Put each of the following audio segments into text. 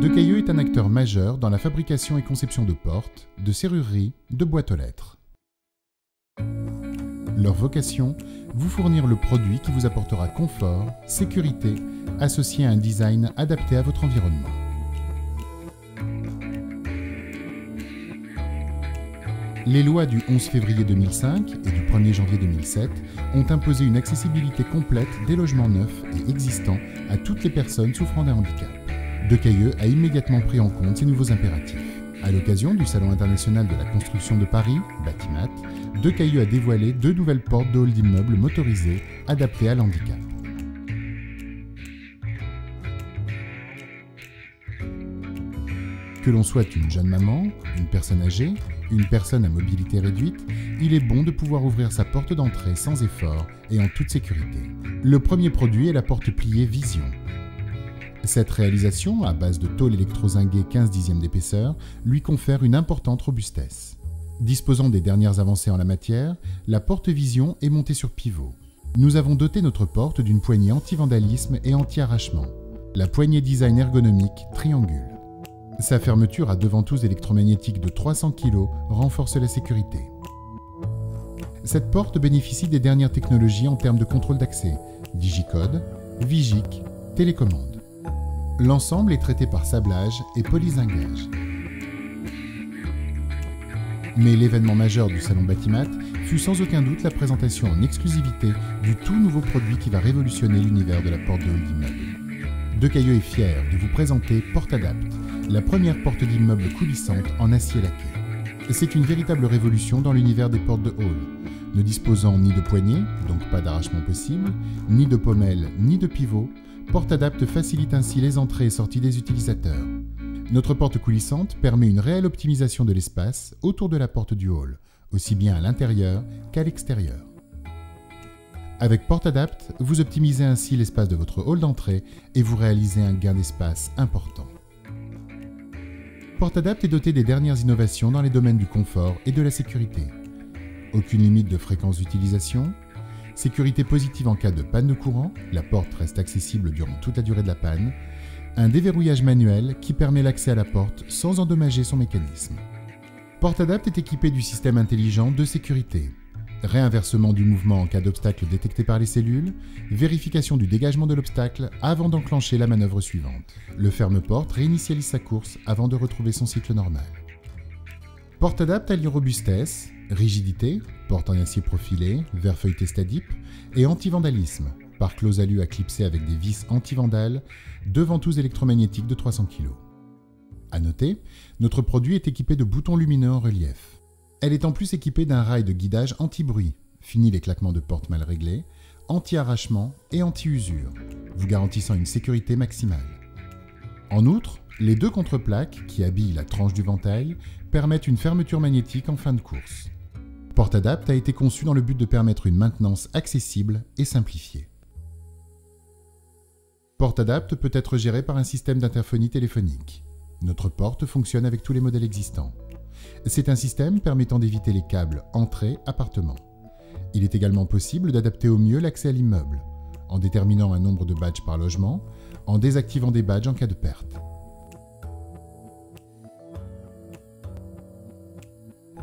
Decailleux est un acteur majeur dans la fabrication et conception de portes, de serrureries, de boîtes aux lettres. Leur vocation, vous fournir le produit qui vous apportera confort, sécurité, associé à un design adapté à votre environnement. Les lois du 11 février 2005 et du 1er janvier 2007 ont imposé une accessibilité complète des logements neufs et existants à toutes les personnes souffrant d'un handicap. Decailleux a immédiatement pris en compte ces nouveaux impératifs. À l'occasion du Salon international de la construction de Paris, Batimat, Decailleux a dévoilé 2 nouvelles portes de hall d'immeubles motorisées adaptées à l'handicap. Que l'on soit une jeune maman, une personne âgée, une personne à mobilité réduite, il est bon de pouvoir ouvrir sa porte d'entrée sans effort et en toute sécurité. Le premier produit est la porte pliée Vision. Cette réalisation, à base de tôle électrozinguée 15/10 d'épaisseur, lui confère une importante robustesse. Disposant des dernières avancées en la matière, la porte Vision est montée sur pivot. Nous avons doté notre porte d'une poignée anti-vandalisme et anti-arrachement. La poignée design ergonomique triangule. Sa fermeture à 2 ventouses électromagnétiques de 300 kg renforce la sécurité. Cette porte bénéficie des dernières technologies en termes de contrôle d'accès, Digicode, Vigic, télécommande. L'ensemble est traité par sablage et polysingage. Mais l'événement majeur du salon Batimat fut sans aucun doute la présentation en exclusivité du tout nouveau produit qui va révolutionner l'univers de la porte de hall d'immeuble. Decailleux est fier de vous présenter PortAdapt, la première porte d'immeuble coulissante en acier laqué. C'est une véritable révolution dans l'univers des portes de hall. Ne disposant ni de poignée, donc pas d'arrachement possible, ni de pommelle, ni de pivot, PortAdapt facilite ainsi les entrées et sorties des utilisateurs. Notre porte coulissante permet une réelle optimisation de l'espace autour de la porte du hall, aussi bien à l'intérieur qu'à l'extérieur. Avec PortAdapt, vous optimisez ainsi l'espace de votre hall d'entrée et vous réalisez un gain d'espace important. PortAdapt est doté des dernières innovations dans les domaines du confort et de la sécurité. Aucune limite de fréquence d'utilisation, sécurité positive en cas de panne de courant, la porte reste accessible durant toute la durée de la panne, un déverrouillage manuel qui permet l'accès à la porte sans endommager son mécanisme. PortAdapt est équipé du système intelligent de sécurité. Réinversement du mouvement en cas d'obstacle détecté par les cellules, vérification du dégagement de l'obstacle avant d'enclencher la manœuvre suivante. Le ferme-porte réinitialise sa course avant de retrouver son cycle normal. PortAdapt allie robustesse, rigidité, porte en acier profilé, verre feuilleté Stadip, et anti-vandalisme, par close alu à clipser avec des vis anti-vandales, 2 ventouses électromagnétiques de 300 kg. A noter, notre produit est équipé de boutons lumineux en relief. Elle est en plus équipée d'un rail de guidage anti-bruit, fini les claquements de porte mal réglés, anti-arrachement et anti-usure, vous garantissant une sécurité maximale. En outre, les 2 contreplaques qui habillent la tranche du ventail permettent une fermeture magnétique en fin de course. PortAdapt a été conçu dans le but de permettre une maintenance accessible et simplifiée. PortAdapt peut être géré par un système d'interphonie téléphonique. Notre porte fonctionne avec tous les modèles existants. C'est un système permettant d'éviter les câbles entrée-appartement. Il est également possible d'adapter au mieux l'accès à l'immeuble, en déterminant un nombre de badges par logement, en désactivant des badges en cas de perte.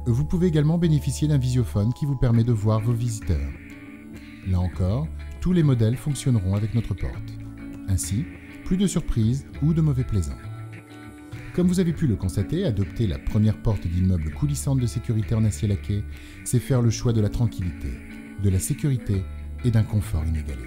Vous pouvez également bénéficier d'un visiophone qui vous permet de voir vos visiteurs. Là encore, tous les modèles fonctionneront avec notre porte. Ainsi, plus de surprises ou de mauvais plaisants. Comme vous avez pu le constater, adopter la première porte d'immeuble coulissante de sécurité en acier laqué, c'est faire le choix de la tranquillité, de la sécurité et d'un confort inégalé.